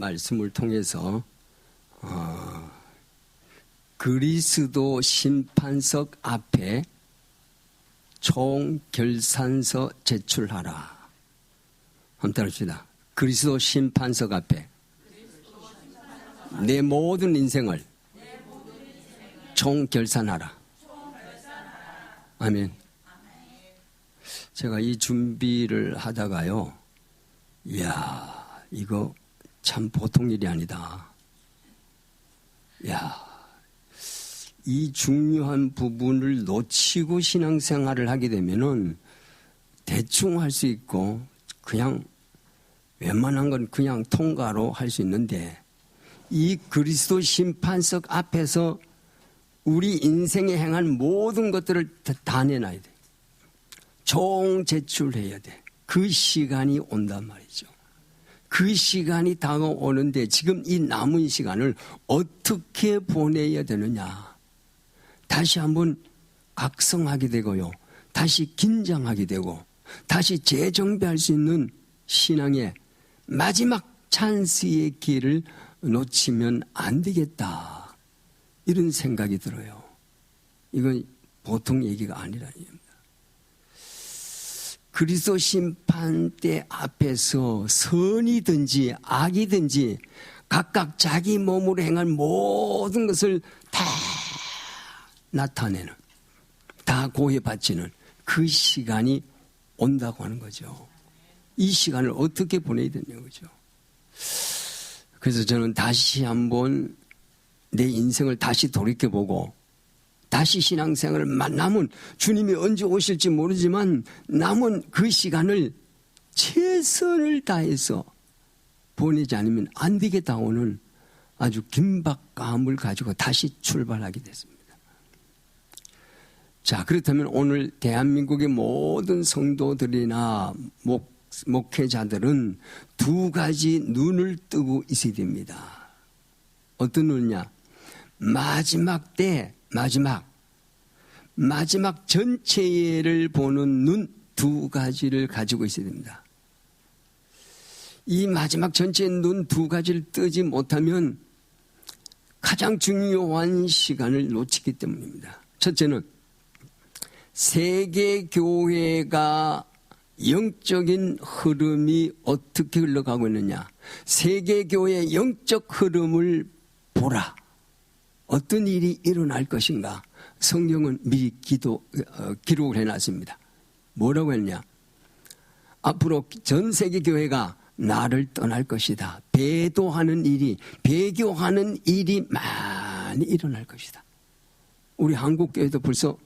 말씀을 통해서 그리스도 심판석 앞에 총결산서 제출하라. 한번 따라합시다. 그리스도 심판석 앞에 내 모든 인생을 총결산하라. 아멘. 제가 이 준비를 하다가요, 이야, 이거 참 보통 일이 아니다. 야, 이 중요한 부분을 놓치고 신앙생활을 하게 되면은 대충 할 수 있고 그냥 웬만한 건 그냥 통과로 할 수 있는데, 이 그리스도 심판석 앞에서 우리 인생에 행한 모든 것들을 다 내놔야 돼. 총 제출해야 돼. 그 시간이 온단 말이죠. 그 시간이 다가오는데 지금 이 남은 시간을 어떻게 보내야 되느냐. 다시 한번 각성하게 되고요. 다시 긴장하게 되고 다시 재정비할 수 있는 신앙의 마지막 찬스의 기회를 놓치면 안 되겠다. 이런 생각이 들어요. 이건 보통 얘기가 아니라는 얘기입니다. 그리스도 심판대 앞에서 선이든지 악이든지 각각 자기 몸으로 행한 모든 것을 다 나타내는, 다 고해바치는 그 시간이 온다고 하는 거죠. 이 시간을 어떻게 보내야 되냐는 거죠. 그래서 저는 다시 한번 내 인생을 다시 돌이켜보고 다시 신앙생활을 남은, 주님이 언제 오실지 모르지만 남은 그 시간을 최선을 다해서 보내지 않으면 안 되겠다 오는 아주 긴박감을 가지고 다시 출발하게 됐습니다. 자, 그렇다면 오늘 대한민국의 모든 성도들이나 목회자들은 두 가지 눈을 뜨고 있어야 됩니다. 어떤 눈이냐? 마지막 때, 마지막 전체를 보는 눈 두 가지를 가지고 있어야 됩니다. 이 마지막 전체의 눈 두 가지를 뜨지 못하면 가장 중요한 시간을 놓치기 때문입니다. 첫째는 세계교회가 영적인 흐름이 어떻게 흘러가고 있느냐. 세계교회의 영적 흐름을 보라. 어떤 일이 일어날 것인가. 성경은 미리 기록을 해놨습니다. 뭐라고 했냐. 앞으로 전 세계 교회가 나를 떠날 것이다. 배교하는 일이 많이 일어날 것이다. 우리 한국 교회도 벌써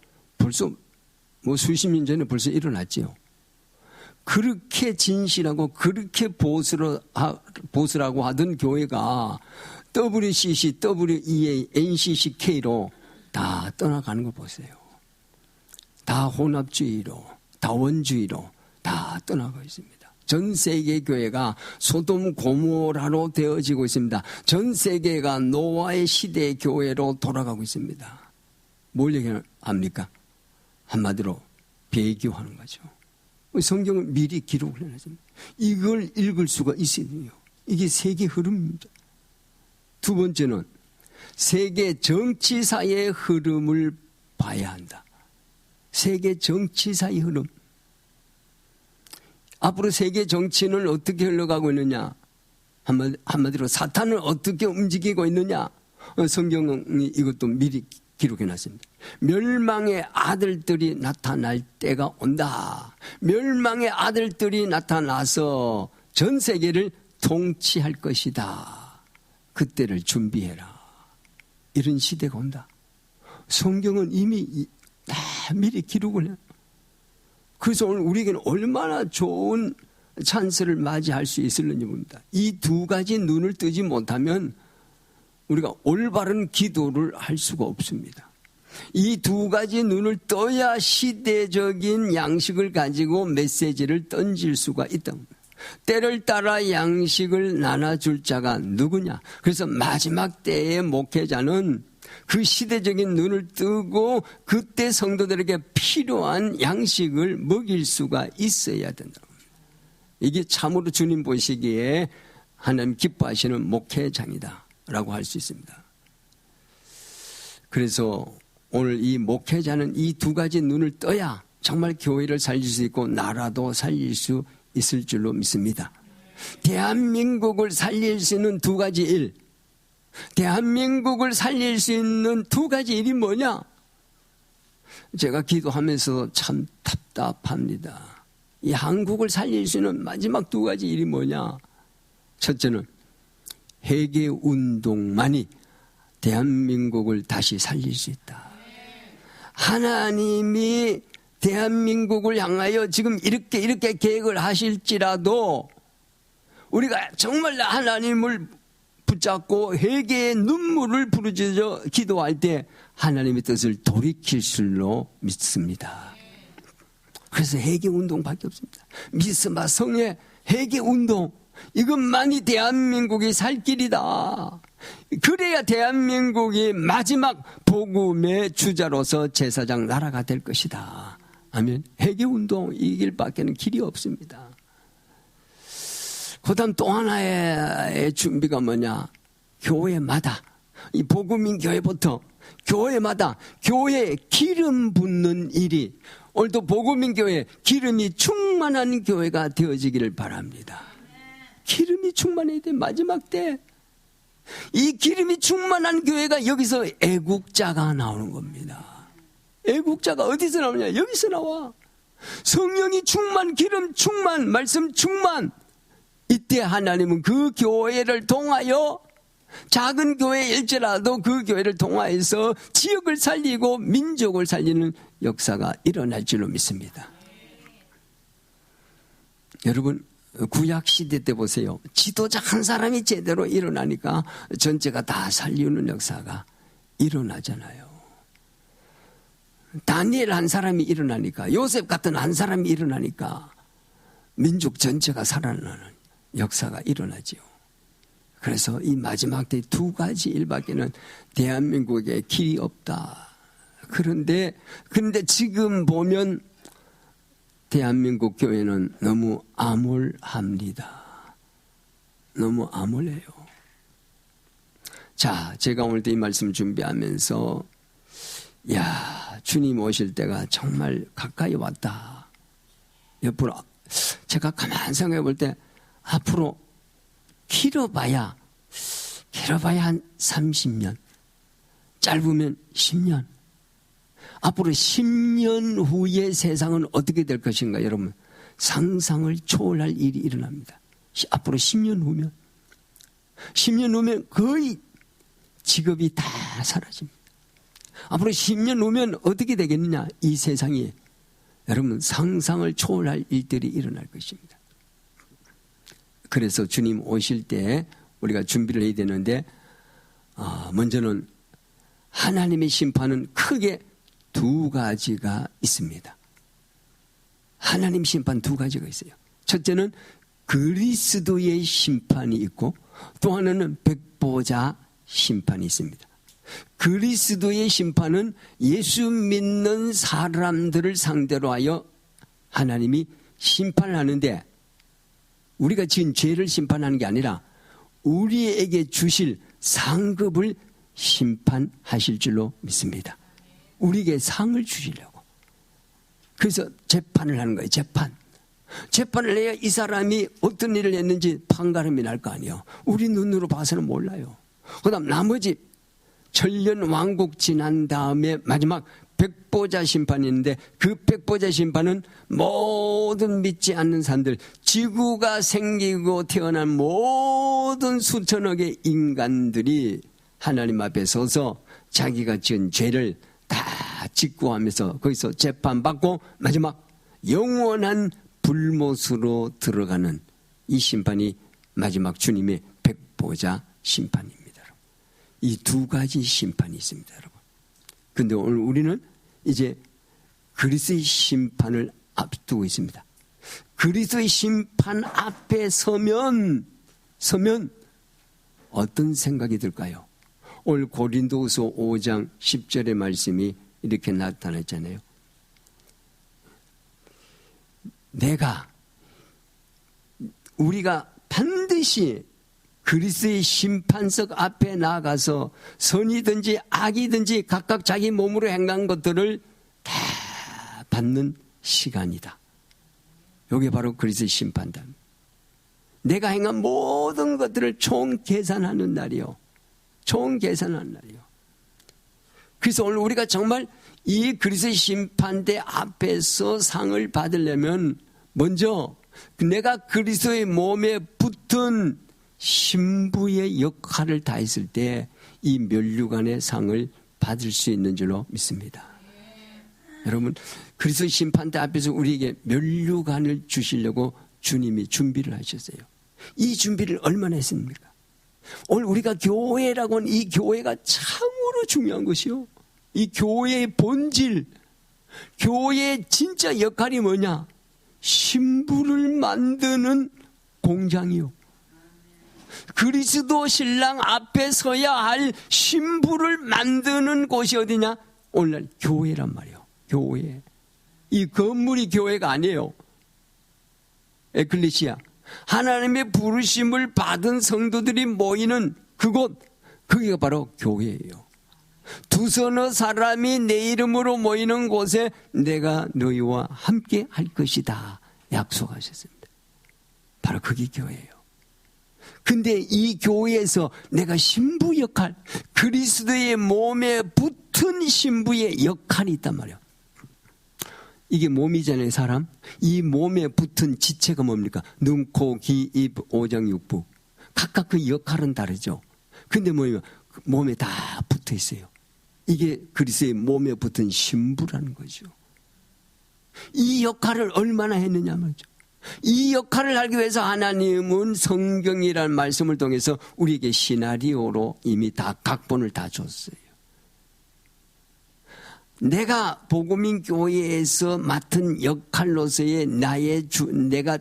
뭐 수십 년 전에 벌써 일어났지요. 그렇게 진실하고 그렇게 보수라고 하던 교회가 WCC, WEA, NCCK로 다 떠나가는 거 보세요. 다 혼합주의로, 다원주의로 다 떠나가고 있습니다. 전 세계 교회가 소돔 고모라로 되어지고 있습니다. 전 세계가 노아의 시대의 교회로 돌아가고 있습니다. 뭘 얘기합니까? 한마디로 배교하는 거죠. 성경을 미리 기록을 해놨습니다. 이걸 읽을 수가 있어야 돼요. 이게 세계 흐름입니다. 두 번째는 세계 정치사의 흐름을 봐야 한다. 세계 정치사의 흐름. 앞으로 세계 정치는 어떻게 흘러가고 있느냐. 한마디로 사탄은 어떻게 움직이고 있느냐. 성경이 이것도 미리 기록해놨습니다. 멸망의 아들들이 나타날 때가 온다. 멸망의 아들들이 나타나서 전 세계를 통치할 것이다. 그때를 준비해라. 이런 시대가 온다. 성경은 이미 다 미리 기록을 해요. 그래서 오늘 우리에게는 얼마나 좋은 찬스를 맞이할 수 있을는지 봅니다. 이 두 가지 눈을 뜨지 못하면 우리가 올바른 기도를 할 수가 없습니다. 이 두 가지 눈을 떠야 시대적인 양식을 가지고 메시지를 던질 수가 있다. 때를 따라 양식을 나눠줄 자가 누구냐. 그래서 마지막 때의 목회자는 그 시대적인 눈을 뜨고 그때 성도들에게 필요한 양식을 먹일 수가 있어야 된다. 이게 참으로 주님 보시기에 하나님 기뻐하시는 목회장이다 라고 할 수 있습니다. 그래서 오늘 이 목회자는 이 두 가지 눈을 떠야 정말 교회를 살릴 수 있고 나라도 살릴 수 있을 줄로 믿습니다. 대한민국을 살릴 수 있는 두 가지 일, 대한민국을 살릴 수 있는 두 가지 일이 뭐냐? 제가 기도하면서 참 답답합니다. 이 한국을 살릴 수 있는 마지막 두 가지 일이 뭐냐? 첫째는 회개운동만이 대한민국을 다시 살릴 수 있다. 하나님이 대한민국을 향하여 지금 이렇게 계획을 하실지라도 우리가 정말 하나님을 붙잡고 회개의 눈물을 부르짖어 기도할 때 하나님의 뜻을 돌이킬 줄로 믿습니다. 그래서 회개운동밖에 없습니다. 미스마 성의 회개운동, 이것만이 대한민국이 살 길이다. 그래야 대한민국이 마지막 복음의 주자로서 제사장 나라가 될 것이다. 아멘. 회개운동 이 길밖에는 길이 없습니다. 그 다음 또 하나의 준비가 뭐냐? 교회마다, 이 복음인 교회부터 교회마다 교회에 기름 붓는 일이, 오늘도 복음인 교회 기름이 충만한 교회가 되어지기를 바랍니다. 기름이 충만해야 돼. 마지막 때 이 기름이 충만한 교회가, 여기서 애국자가 나오는 겁니다. 애국자가 어디서 나오냐? 여기서 나와. 성령이 충만, 기름 충만, 말씀 충만. 이때 하나님은 그 교회를 통하여, 작은 교회일지라도 그 교회를 통하여서 지역을 살리고 민족을 살리는 역사가 일어날 줄로 믿습니다. 여러분, 구약시대 때 보세요. 지도자 한 사람이 제대로 일어나니까 전체가 다 살리는 역사가 일어나잖아요. 다니엘 한 사람이 일어나니까, 요셉 같은 한 사람이 일어나니까 민족 전체가 살아나는 역사가 일어나지요. 그래서 이 마지막 때 두 가지 일밖에는 대한민국에 길이 없다. 그런데 지금 보면 대한민국 교회는 너무 암울합니다. 너무 암울해요. 자, 제가 오늘 이 말씀 준비하면서, 야, 주님 오실 때가 정말 가까이 왔다. 옆으로 제가 가만히 생각해 볼 때 앞으로 길어봐야 한 30년, 짧으면 10년. 앞으로 10년 후의 세상은 어떻게 될 것인가, 여러분. 상상을 초월할 일이 일어납니다. 앞으로 10년 후면 거의 직업이 다 사라집니다. 앞으로 10년 후면 어떻게 되겠느냐, 이 세상이. 여러분, 상상을 초월할 일들이 일어날 것입니다. 그래서 주님 오실 때 우리가 준비를 해야 되는데, 먼저는 하나님의 심판은 크게 두 가지가 있습니다. 하나님 심판 두 가지가 있어요. 첫째는 그리스도의 심판이 있고, 또 하나는 백보자 심판이 있습니다. 그리스도의 심판은 예수 믿는 사람들을 상대로 하여 하나님이 심판을 하는데, 우리가 지은 죄를 심판하는 게 아니라 우리에게 주실 상급을 심판하실 줄로 믿습니다. 우리에게 상을 주시려고. 그래서 재판을 하는 거예요. 재판을 해야 이 사람이 어떤 일을 했는지 판가름이 날 거 아니에요. 우리 눈으로 봐서는 몰라요. 그 다음 나머지 천년 왕국 지난 다음에 마지막 백보자 심판이 있는데, 그 백보자 심판은 모든 믿지 않는 사람들, 지구가 생기고 태어난 모든 수천억의 인간들이 하나님 앞에 서서 자기가 지은 죄를 다 직구하면서 거기서 재판받고 마지막 영원한 불못으로 들어가는 이 심판이 마지막 주님의 백보자 심판입니다. 이 두 가지 심판이 있습니다, 여러분. 그런데 오늘 우리는 이제 그리스도의 심판을 앞두고 있습니다. 그리스도의 심판 앞에 서면 어떤 생각이 들까요? 오늘 고린도후서 5장 10절의 말씀이 이렇게 나타났잖아요. 우리가 반드시 그리스도의 심판석 앞에 나아가서 선이든지 악이든지 각각 자기 몸으로 행한 것들을 다 받는 시간이다. 이게 바로 그리스도의 심판다. 내가 행한 모든 것들을 총 계산하는 날이요. 총 계산하는 날이요. 그래서 오늘 우리가 정말 이 그리스도의 심판대 앞에서 상을 받으려면 먼저 내가 그리스도의 몸에 붙은 신부의 역할을 다했을 때 이 면류관의 상을 받을 수 있는 줄로 믿습니다. 여러분, 그리스도의 심판대 앞에서 우리에게 면류관을 주시려고 주님이 준비를 하셨어요. 이 준비를 얼마나 했습니까? 오늘 우리가 교회라고 하는 이 교회가 참으로 중요한 것이요. 이 교회의 본질, 교회의 진짜 역할이 뭐냐? 신부를 만드는 공장이요. 그리스도 신랑 앞에 서야 할 신부를 만드는 곳이 어디냐? 오늘날 교회란 말이에요. 교회. 이 건물이 교회가 아니에요. 에클레시아. 하나님의 부르심을 받은 성도들이 모이는 그곳, 거기가 바로 교회예요. 두서너 사람이 내 이름으로 모이는 곳에 내가 너희와 함께 할 것이다 약속하셨습니다. 바로 그게 교회예요. 근데 이 교회에서 내가 신부 역할, 그리스도의 몸에 붙은 신부의 역할이 있단 말이에요. 이게 몸이잖아요, 사람. 이 몸에 붙은 지체가 뭡니까? 눈, 코, 귀, 입, 오장, 육부. 각각 그 역할은 다르죠. 근데 뭐예요? 몸에 다 붙어 있어요. 이게 그리스도의 몸에 붙은 신부라는 거죠. 이 역할을 얼마나 했느냐 말이죠. 이 역할을 하기 위해서 하나님은 성경이라는 말씀을 통해서 우리에게 시나리오로 이미 다 각본을 다 줬어요. 내가 복음인 교회에서 맡은 역할로서의 내가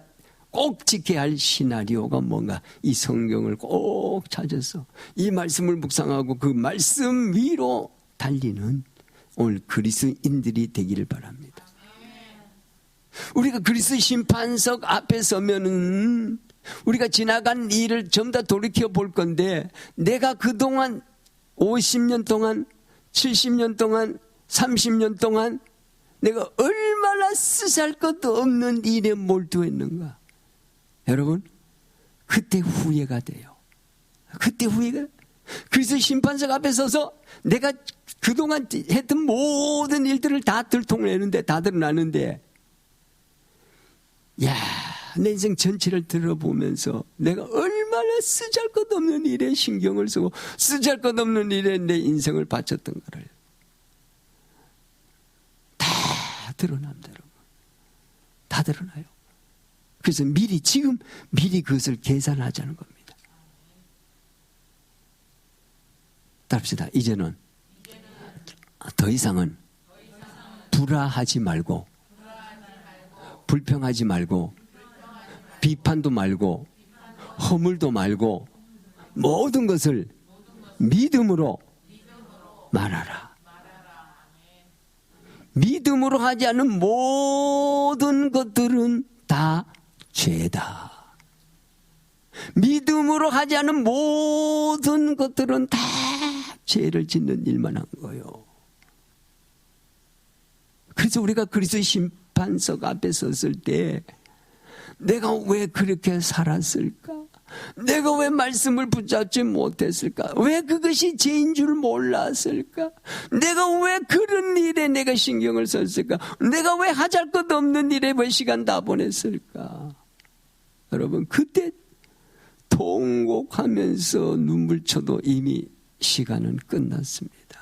꼭 지켜야 할 시나리오가 뭔가, 이 성경을 꼭 찾아서 이 말씀을 묵상하고 그 말씀 위로 달리는 오늘 그리스도인들이 되기를 바랍니다. 우리가 그리스도 심판석 앞에 서면은 우리가 지나간 일을 전부 다 돌이켜 볼 건데, 내가 그동안 50년 동안 70년 동안 30년 동안 내가 얼마나 쓰잘것도 없는 일에 몰두했는가. 여러분, 그때 후회가 돼요. 그때 후회가. 그래서 심판석 앞에 서서 내가 그동안 했던 모든 일들을 다 들통내는데, 다 드러나는데, 야, 내 인생 전체를 들어보면서 내가 얼마나 쓰잘것없는 일에 신경을 쓰고 쓰잘것없는 일에 내 인생을 바쳤던 거를 다 드러납니다, 여러분. 다 드러나요. 그래서 지금 미리 그것을 계산하자는 겁니다. 따릅시다. 이제는 더 이상은 불화하지 말고, 불평하지 말고, 비판도 말고, 허물도 말고, 모든 것을 믿음으로 말하라. 믿음으로 하지 않은 모든 것들은 다 죄다. 믿음으로 하지 않은 모든 것들은 다 죄를 짓는 일만 한 거예요. 그래서 우리가 그리스도의 심판석 앞에 섰을 때 내가 왜 그렇게 살았을까? 내가 왜 말씀을 붙잡지 못했을까? 왜 그것이 죄인 줄 몰랐을까? 내가 왜 그런 일에 내가 신경을 썼을까? 내가 왜 하잘 것 없는 일에 왜 시간 다 보냈을까? 여러분, 그때 통곡하면서 눈물 쳐도 이미 시간은 끝났습니다.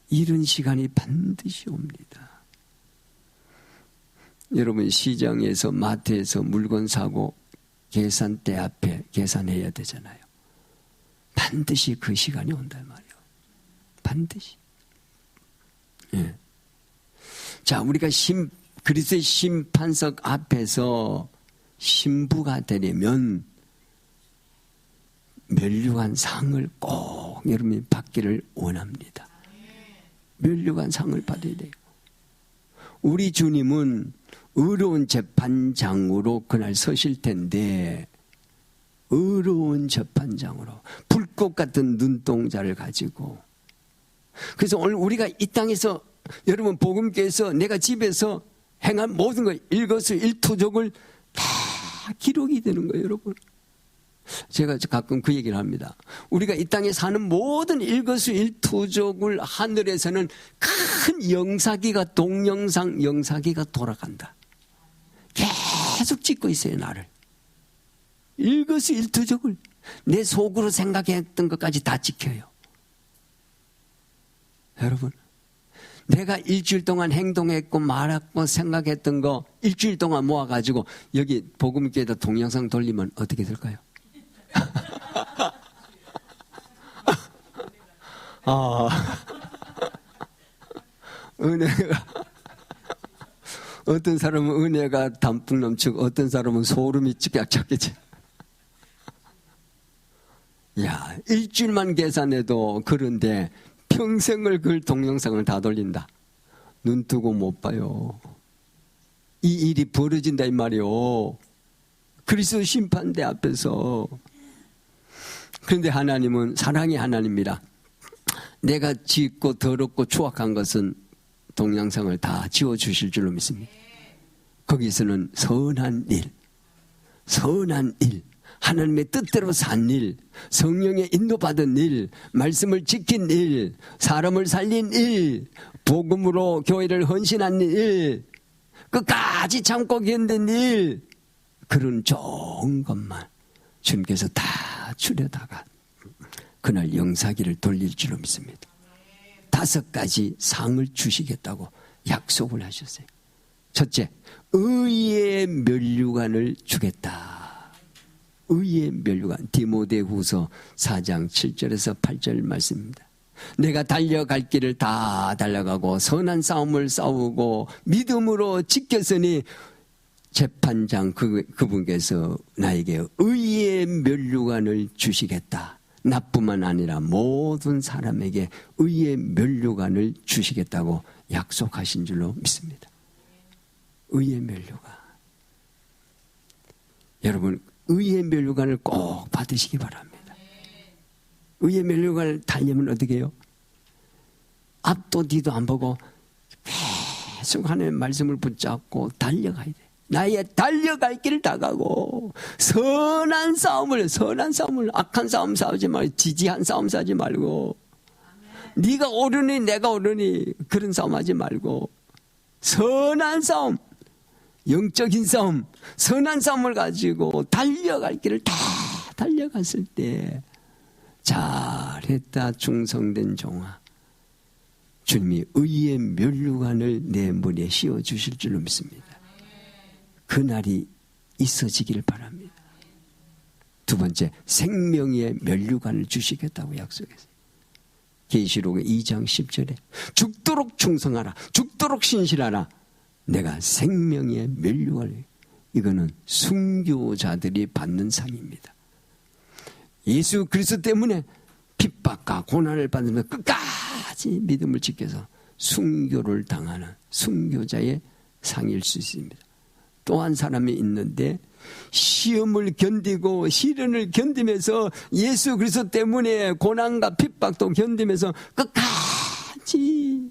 이런 시간이 반드시 옵니다. 여러분, 시장에서 마트에서 물건 사고 계산대 앞에 계산해야 되잖아요. 반드시 그 시간이 온단 말이에요. 반드시. 예. 자, 우리가 그리스도의 심판석 앞에서 신부가 되려면 면류관 상을 꼭 여러분이 받기를 원합니다. 면류관 상을 받아야 돼요. 우리 주님은 의로운 재판장으로 그날 서실 텐데, 어려운 재판장으로 불꽃 같은 눈동자를 가지고. 그래서 오늘 우리가 이 땅에서 여러분 복음교회에서 내가 집에서 행한 모든 것 일거수일투족을 다 기록이 되는 거예요, 여러분. 제가 가끔 그 얘기를 합니다. 우리가 이 땅에 사는 모든 일거수일투족을 하늘에서는 큰 영사기가 동영상 영사기가 돌아간다. 계속 찍고 있어요, 나를. 일거수일투족을 내 속으로 생각했던 것까지 다 지켜요. 여러분, 내가 일주일 동안 행동했고 말했고 생각했던 거 일주일 동안 모아가지고 여기 복음교회에다 동영상 돌리면 어떻게 될까요? 은혜가, 어떤 사람은 은혜가 담뿍 넘치고 어떤 사람은 소름이 쫙 찼겠지. 야, 일주일만 계산해도 그런데 평생을 그 동영상을 다 돌린다. 눈 뜨고 못 봐요. 이 일이 벌어진다 이 말이요. 그리스도 심판대 앞에서. 그런데 하나님은 사랑의 하나님이라 내가 짓고 더럽고 추악한 것은 동영상을 다 지워주실 줄로 믿습니다. 거기서는 선한 일, 하나님의 뜻대로 산 일, 성령의 인도받은 일, 말씀을 지킨 일, 사람을 살린 일, 복음으로 교회를 헌신한 일, 끝까지 참고 견딘 일, 그런 좋은 것만 주님께서 다 추려다가 그날 영사기를 돌릴 줄로 믿습니다. 5가지 상을 주시겠다고 약속을 하셨어요. 첫째, 의의 면류관을 주겠다. 의의 면류관, 디모데후서 4장 7절에서 8절 말씀입니다. 내가 달려갈 길을 다 달려가고 선한 싸움을 싸우고 믿음으로 지켰으니 재판장 그분께서 나에게 의의 면류관을 주시겠다. 나뿐만 아니라 모든 사람에게 의의 면류관을 주시겠다고 약속하신 줄로 믿습니다. 의의 면류관. 여러분, 의의 면류관을 꼭 받으시기 바랍니다. 의의 면류관을 달려면 어떻게 해요? 앞도 뒤도 안 보고 계속 하나님의 말씀을 붙잡고 달려가야 돼. 나의 달려갈 길을 다 가고 선한 싸움을 악한 싸움 싸우지 말고 지지한 싸움 싸우지 말고 네가 옳으니 내가 옳으니 그런 싸움 하지 말고 선한 싸움, 영적인 싸움, 선한 싸움을 가지고 달려갈 길을 다 달려갔을 때 잘했다 충성된 종아, 주님이 의의 면류관을 내 문에 씌워주실 줄로 믿습니다. 그날이 있어지기를 바랍니다. 2번째, 생명의 면류관을 주시겠다고 약속했어요. 계시록 2장 10절에 죽도록 충성하라, 죽도록 신실하라. 내가 생명의 면류관을, 이거는 순교자들이 받는 상입니다. 예수 그리스도 때문에 핍박과 고난을 받으면서 끝까지 믿음을 지켜서 순교를 당하는 순교자의 상일 수 있습니다. 또 한 사람이 있는데 시험을 견디고 시련을 견디면서 예수 그리스도 때문에 고난과 핍박도 견디면서 끝까지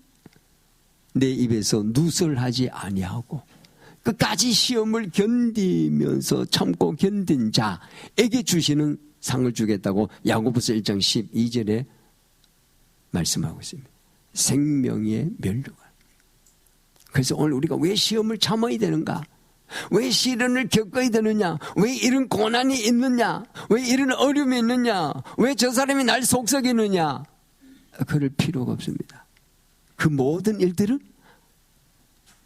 내 입에서 누설하지 아니하고 끝까지 시험을 견디면서 참고 견딘 자에게 주시는 상을 주겠다고 야고보서 1장 12절에 말씀하고 있습니다. 생명의 면류관. 그래서 오늘 우리가 왜 시험을 참아야 되는가? 왜 시련을 겪어야 되느냐? 왜 이런 고난이 있느냐? 왜 이런 어려움이 있느냐? 왜 저 사람이 날 속썩이느냐? 그럴 필요가 없습니다. 그 모든 일들은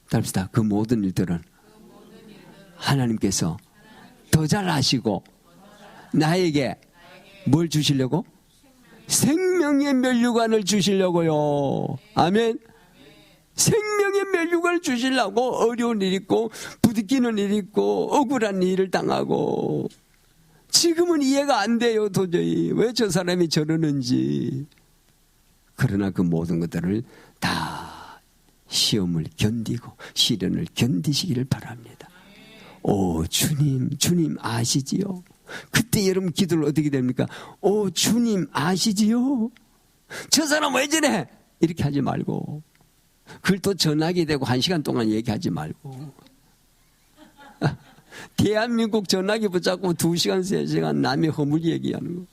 답시다. 그 모든 일들은 하나님께서 더 잘 아시고 나에게 뭘 주시려고? 생명의 면류관을 주시려고요. 아멘. 생명의 면류관을 주시려고 어려운 일 있고 부딪히는 일 있고 억울한 일을 당하고 지금은 이해가 안 돼요. 도저히 왜 저 사람이 저러는지. 그러나 그 모든 것들을 다 시험을 견디고 시련을 견디시기를 바랍니다. 오 주님 아시지요? 그때 여러분 기도를 어떻게 됩니까? 오, 주님 아시지요? 저 사람 왜 저래? 이렇게 하지 말고, 그걸 또 전화기 되고 1시간 동안 얘기하지 말고, 대한민국 전화기 붙잡고 2시간, 3시간 남의 허물 얘기하는 거.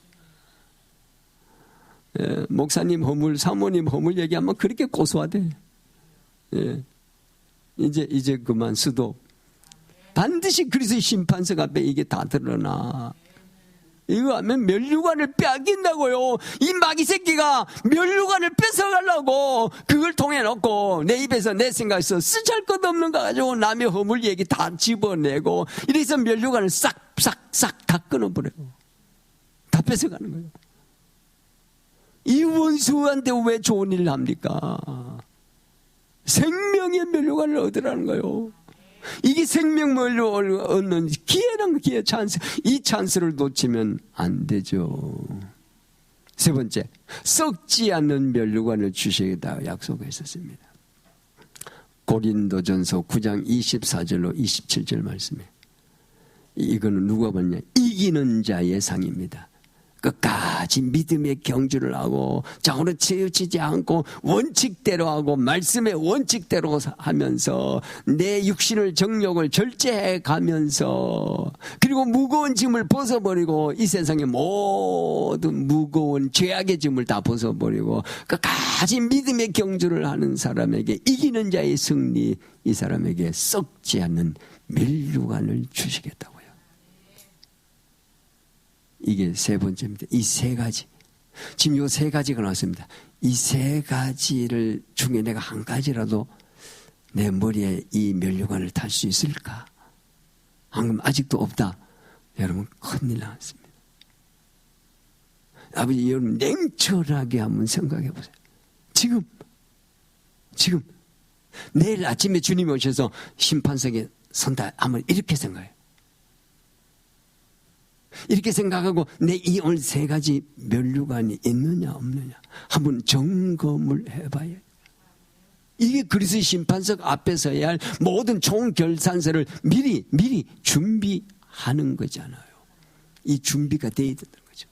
예, 목사님 허물, 사모님 허물 얘기하면 그렇게 고소하대. 예, 이제 그만 수도. 반드시 그리스도의 심판석 앞에 이게 다 드러나. 이거 하면 면류관을 빼앗긴다고요. 이 마귀 새끼가 면류관을 뺏어가려고 그걸 통해 놓고 내 입에서 내 생각에서 쓰잘 것 없는 거 가지고 남의 허물 얘기 다 집어내고 이래서 면류관을 싹싹싹 다 끊어버려요. 다 뺏어가는 거예요. 이 원수한테 왜 좋은 일을 합니까? 생명의 면류관을 얻으라는 거예요. 이게 생명을 얻는 기회란 기회, 찬스. 이 찬스를 놓치면 안 되죠. 세 번째, 썩지 않는 면류관을 주시겠다 약속했었습니다. 고린도전서 9장 24절로 27절 말씀에 이거는 누가 봤냐? 이기는 자의 상입니다. 끝까지 믿음의 경주를 하고 장으로 치우치지 않고 원칙대로 하고 말씀의 원칙대로 하면서 내 육신을 정욕을 절제해 가면서 그리고 무거운 짐을 벗어버리고 이 세상의 모든 무거운 죄악의 짐을 다 벗어버리고 끝까지 믿음의 경주를 하는 사람에게 이기는 자의 승리, 이 사람에게 썩지 않는 면류관을 주시겠다고요. 이게 세 번째입니다. 이 세 가지. 지금 요 세 가지가 나왔습니다. 이 세 가지를 중에 내가 한 가지라도 내 머리에 이 면류관을 탈 수 있을까? 방금 아직도 없다. 여러분 큰일 났습니다. 아버지, 여러분 냉철하게 한번 생각해 보세요. 지금 내일 아침에 주님이 오셔서 심판석에 선다 하면 이렇게 생각해요. 이렇게 생각하고 내 이 오늘 세 가지 면류관이 있느냐 없느냐 한번 점검을 해봐야 해요. 이게 그리스도의 심판석 앞에 서야 할 모든 총결산서를 미리 준비하는 거잖아요. 이 준비가 돼야 된다는 거죠.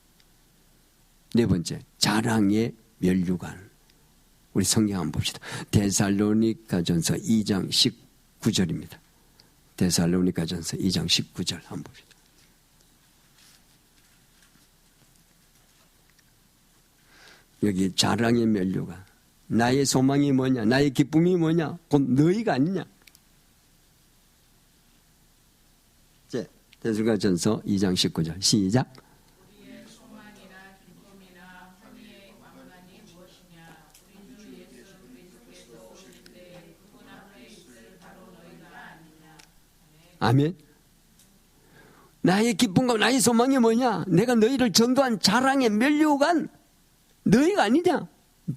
네 번째, 자랑의 면류관. 우리 성경 한번 봅시다. 데살로니가전서 2장 19절입니다. 데살로니가전서 2장 19절 한번 봅시다. 여기 자랑의 면류관. 나의 소망이 뭐냐? 나의 기쁨이 뭐냐? 곧 너희가 아니냐? 데살로니가전서 2장 19절 시작. 우리의 소망이나 기쁨이나 honey의 왕관이 무엇이냐? 우리 주 예수 그리스도께서 오실 때 그분 앞에 있을 바로 너희가 아니냐? 아멘. 나의 기쁨과 나의 소망이 뭐냐? 내가 너희를 전도한 자랑의 면류관. 너희가 아니냐?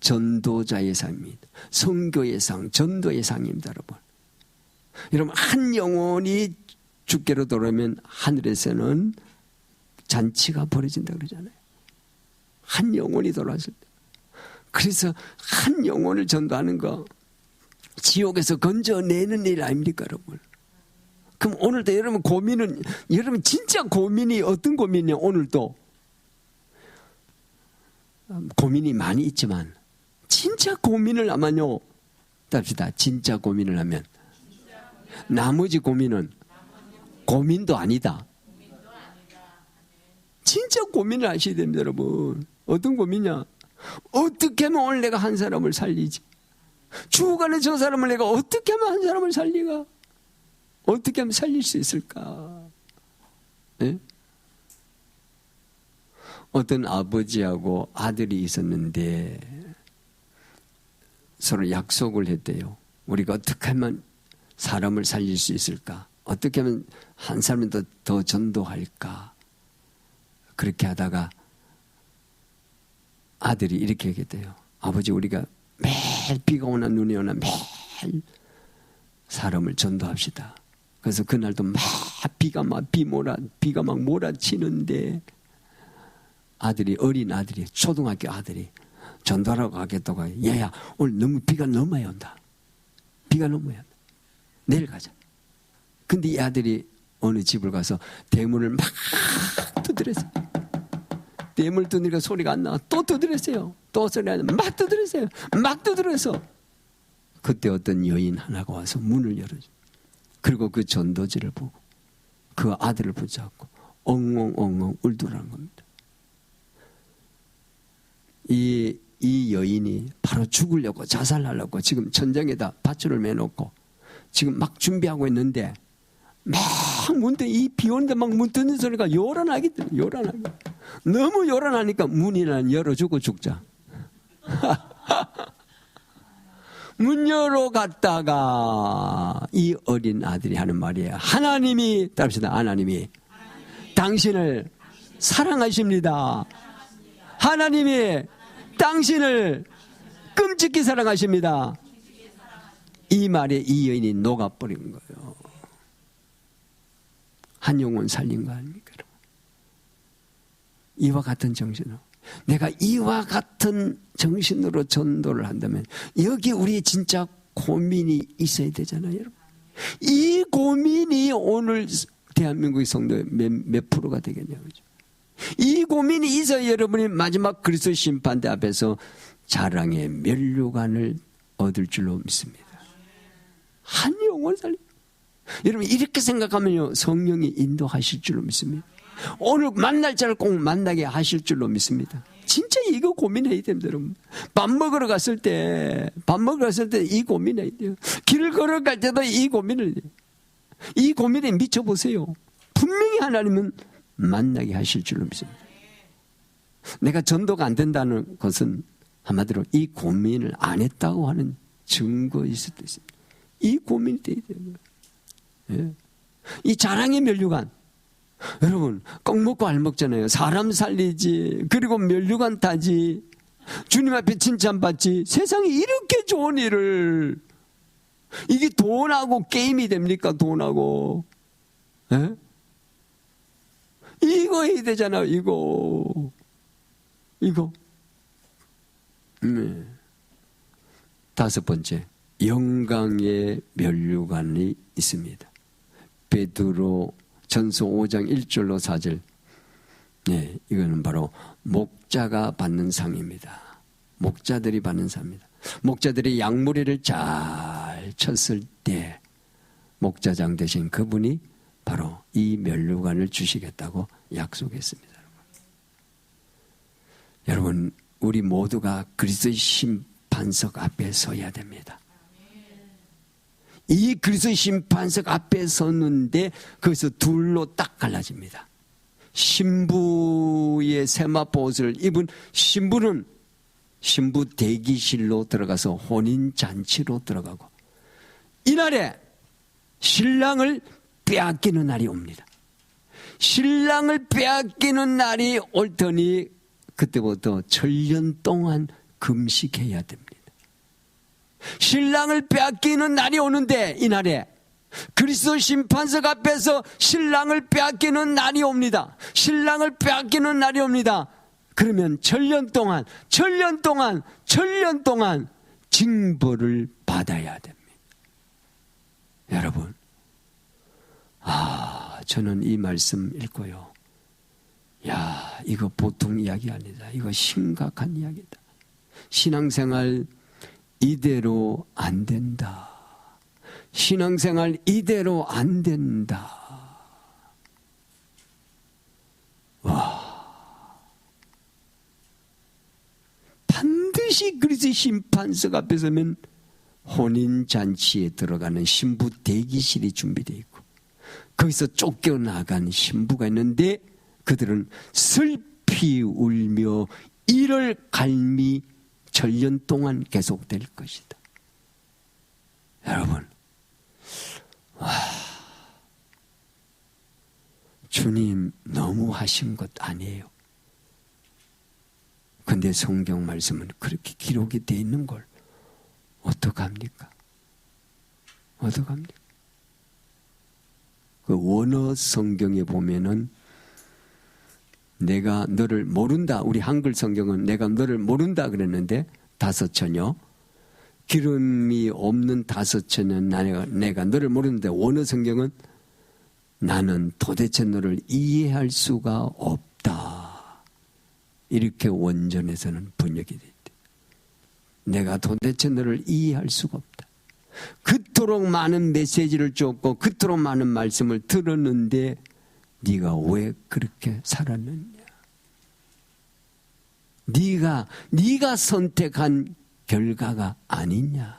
전도자의 삶입니다. 선교의 상, 전도의 상입니다, 여러분. 여러분, 한 영혼이 주께로 돌아오면 하늘에서는 잔치가 벌어진다 그러잖아요. 한 영혼이 돌아왔을 때. 그래서 한 영혼을 전도하는 거 지옥에서 건져내는 일 아닙니까, 여러분? 그럼 오늘도 여러분 여러분 진짜 고민이 어떤 고민이냐, 오늘도. 고민이 많이 있지만 진짜 고민을 하면요, 답시다. 진짜 고민을 하면 나머지 고민은 고민도 아니다. 진짜 고민을 하셔야 됩니다, 여러분. 어떤 고민이냐? 어떻게 하면 오늘 내가 한 사람을 살리지? 죽어가는 저 사람을 내가 어떻게 하면 한 사람을 살리가? 어떻게 하면 살릴 수 있을까? 네? 어떤 아버지하고 아들이 있었는데 서로 약속을 했대요. 우리가 어떻게 하면 사람을 살릴 수 있을까? 어떻게 하면 한 사람을 더 전도할까? 그렇게 하다가 아들이 이렇게 얘기했대요. 아버지, 우리가 매일 비가 오나 눈이 오나 매일 사람을 전도합시다. 그래서 그날도 막 비가 막 몰아치는데 어린 아들이, 초등학교 아들이 전도하러 가겠다고 해요. 얘야, 오늘 비가 너무 많이 온다. 비가 너무 많이 온다. 내일 가자. 근데 이 아들이 어느 집을 가서 대문을 막 두드렸어요. 댐을 두드리니까 소리가 안 나와. 또 두드렸어요. 또 소리가 안 나와. 막 두드렸어요. 막 두드려서 그때 어떤 여인 하나가 와서 문을 열어줘. 그리고 그 전도지를 보고 그 아들을 붙잡고 엉엉엉엉 울더라는 겁니다. 이 여인이 바로 죽으려고 자살하려고 지금 천장에다 밧줄을 매놓고 지금 막 준비하고 있는데 막 문대 이 비 오는데 막 문 뜯는 소리가 요란하게 들려. 요란하게. 너무 요란하니까 문이나 열어주고 죽자. 문 열어 갔다가 이 어린 아들이 하는 말이에요. 하나님이 따릅시다. 하나님이 당신을 사랑하십니다. 하나님이 당신을 끔찍히 사랑하십니다. 이 말에 이 여인이 녹아버린 거예요. 한 영혼 살린 거 아닙니까? 이와 같은 정신으로 내가 이와 같은 정신으로 전도를 한다면 여기 우리 진짜 고민이 있어야 되잖아요. 여러분. 이 고민이 오늘 대한민국의 성도의 몇 프로가 되겠냐고. 이 고민이 있어야 여러분이 마지막 그리스도 심판대 앞에서 자랑의 면류관을 얻을 줄로 믿습니다. 한 영혼 살리. 여러분 이렇게 생각하면요 성령이 인도하실 줄로 믿습니다. 오늘 만날 자를 꼭 만나게 하실 줄로 믿습니다. 진짜 이거 고민해야 됩니다, 여러분. 밥 먹으러 갔을 때 이 고민해야 돼요. 길을 걸어갈 때도 이 고민을 해요. 이 고민에 미쳐보세요. 분명히 하나님은 만나게 하실 줄로 믿습니다. 내가 전도가 안 된다는 것은 한마디로 이 고민을 안 했다고 하는 증거일 수도 있습니다. 이 고민이 돼야 돼요. 예. 이 자랑의 면류관. 여러분 꼭 먹고 알 먹잖아요. 사람 살리지 그리고 면류관 타지 주님 앞에 칭찬받지. 세상에 이렇게 좋은 일을 이게 돈하고 게임이 됩니까? 돈하고 예? 이거 해야 되잖아요. 이거 다섯 번째 영광의 면류관이 있습니다. 베드로 전서 5장 1절로 4절. 네, 이거는 바로 목자가 받는 상입니다. 목자들이 받는 상입니다. 목자들이 양무리를 잘 쳤을 때 목자장 되신 그분이 바로 이 면류관을 주시겠다고 약속했습니다. 여러분, 우리 모두가 그리스도의 심판석 앞에 서야 됩니다. 이 그리스도의 심판석 앞에 섰는데 거기서 둘로 딱 갈라집니다. 신부의 세마포 옷을 입은 신부는 신부 대기실로 들어가서 혼인잔치로 들어가고 이날에 신랑을 빼앗기는 날이 옵니다. 신랑을 빼앗기는 날이 올 테니 그때부터 천년 동안 금식해야 됩니다. 신랑을 빼앗기는 날이 오는데 이날에 그리스도 심판석 앞에서 신랑을 빼앗기는 날이 옵니다. 신랑을 빼앗기는 날이 옵니다. 그러면 천년 동안 징벌을 받아야 됩니다. 여러분, 저는 이 말씀 읽고요. 야, 이거 보통 이야기 아니다. 이거 심각한 이야기다. 신앙생활 이대로 안 된다. 신앙생활 이대로 안 된다. 와. 반드시 그리스도의 심판석 앞에 서면 혼인잔치에 들어가는 신부 대기실이 준비되어 있고 거기서 쫓겨나간 신부가 있는데 그들은 슬피 울며 이를 갈미 천년 동안 계속될 것이다. 여러분, 주님 너무 하신 것 아니에요. 근데 성경 말씀은 그렇게 기록이 되어 있는 걸 어떡합니까? 그 원어 성경에 보면은 내가 너를 모른다. 우리 한글 성경은 내가 너를 모른다 그랬는데 다섯 처녀. 기름이 없는 다섯 처녀는 내가 너를 모르는데 원어 성경은 나는 도대체 너를 이해할 수가 없다. 이렇게 원전에서는 번역이 돼 있대. 내가 도대체 너를 이해할 수가 없다. 그토록 많은 메시지를 줬고 그토록 많은 말씀을 들었는데 네가 왜 그렇게 살았느냐? 네가 선택한 결과가 아니냐?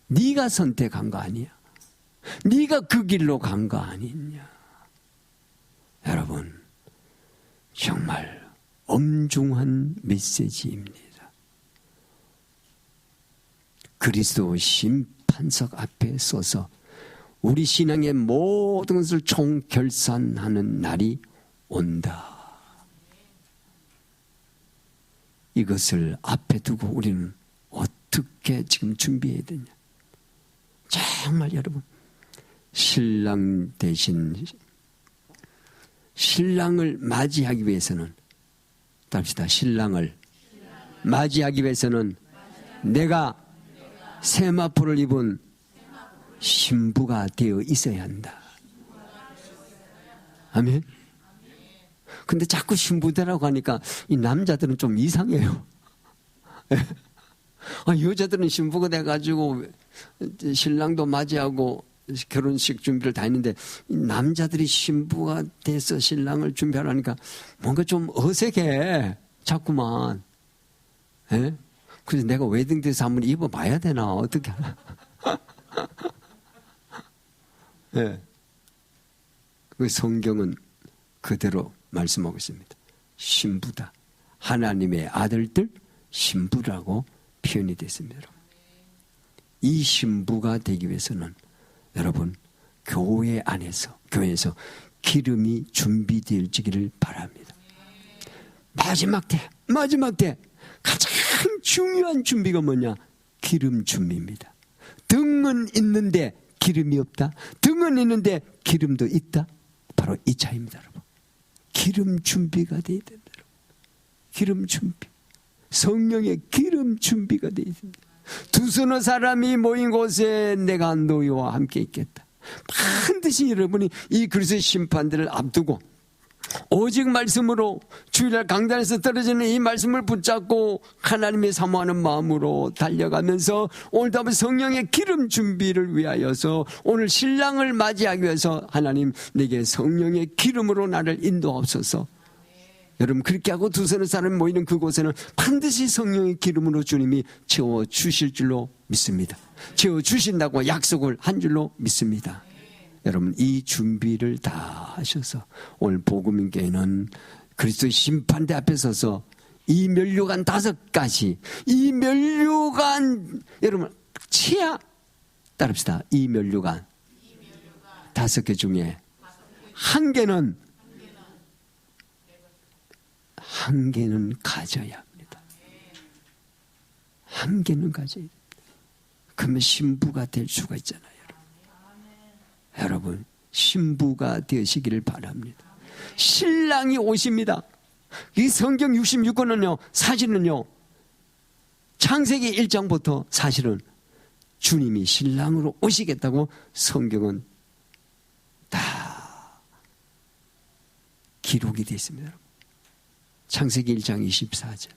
네가 선택한 거 아니야? 네가 그 길로 간 거 아니냐? 여러분, 정말 엄중한 메시지입니다. 그리스도 심판석 앞에 서서 우리 신앙의 모든 것을 총결산하는 날이 온다. 이것을 앞에 두고 우리는 어떻게 지금 준비해야 되냐? 정말 여러분, 신랑 대신 신랑을 맞이하기 위해서는, 답시다. 신랑을 맞이하기 위해서는 내가 세마포를 입은 신부가 되어 있어야 한다. 아멘. 근데 자꾸 신부되라고 하니까 이 남자들은 좀 이상해요. 여자들은 신부가 돼가지고 신랑도 맞이하고 결혼식 준비를 다 했는데 남자들이 신부가 돼서 신랑을 준비하라니까 뭔가 좀 어색해. 자꾸만. 그래서 내가 웨딩드레스 한번 입어봐야 되나 어떻게 하나. 그 성경은 그대로 말씀하고 있습니다. 신부다. 하나님의 아들들 신부라고 표현이 됐습니다. 이 신부가 되기 위해서는 여러분 교회 안에서 교회에서 기름이 준비되어지기를 바랍니다. 마지막 때 가장 중요한 준비가 뭐냐? 기름 준비입니다. 등은 있는데 기름이 없다. 등은 있는데 기름도 있다. 바로 이 차이입니다, 여러분. 기름 준비가 되어야 된다. 기름 준비. 성령의 기름 준비가 되어야 된다. 두서너 사람이 모인 곳에 내가 너희와 함께 있겠다. 반드시 여러분이 이 그리스도의 심판들을 앞두고 오직 말씀으로 주일날 강단에서 떨어지는 이 말씀을 붙잡고 하나님의 사모하는 마음으로 달려가면서 오늘도 한번 성령의 기름 준비를 위하여서 오늘 신랑을 맞이하기 위해서 하나님 내게 성령의 기름으로 나를 인도하옵소서. 여러분 그렇게 하고 두서너 사람이 모이는 그곳에는 반드시 성령의 기름으로 주님이 채워주실 줄로 믿습니다. 채워주신다고 약속을 한 줄로 믿습니다. 여러분 이 준비를 다 하셔서 오늘 복음인교회는 그리스도의 심판대 앞에 서서 이 면류관 5가지, 이 면류관 여러분 치아 따릅시다. 이 면류관 5개 중에 한 개는 가져야 합니다. 한 개는 가져야 됩니다. 그러면 신부가 될 수가 있잖아요. 여러분 신부가 되시기를 바랍니다. 신랑이 오십니다. 이 성경 66권은요 사실은요 창세기 1장부터 사실은 주님이 신랑으로 오시겠다고 성경은 다 기록이 되어 있습니다. 창세기 1장 24절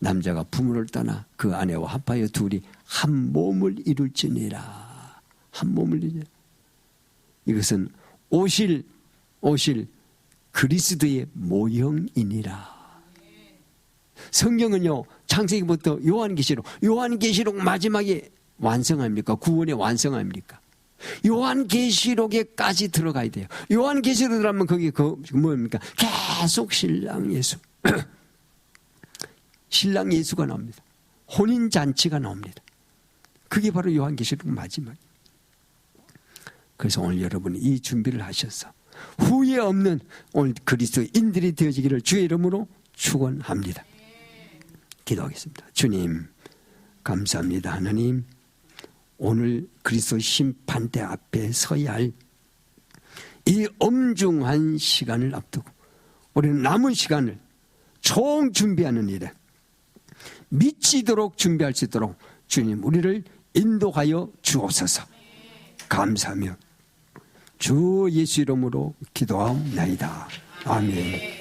남자가 부모를 떠나 그 아내와 합하여 둘이 한 몸을 이룰지니라. 한 몸을 이루자. 이것은 오실 그리스도의 모형이니라. 성경은요 창세기부터 요한계시록 마지막에 완성합니까? 구원의 완성합니까? 요한계시록에까지 들어가야 돼요. 요한계시록 들어가면 거기 뭡니까? 계속 신랑 예수 신랑 예수가 나옵니다. 혼인잔치가 나옵니다. 그게 바로 요한계시록 마지막이에요. 그래서 오늘 여러분이 이 준비를 하셔서 후회 없는 오늘 그리스도인들이 되어지기를 주의 이름으로 축원합니다. 기도하겠습니다. 주님 감사합니다. 하나님 오늘 그리스도 심판대 앞에 서야 할 이 엄중한 시간을 앞두고 우리는 남은 시간을 총 준비하는 일에 미치도록 준비할 수 있도록 주님 우리를 인도하여 주옵소서. 감사하며 주 예수 이름으로 기도하옵나이다. 아멘.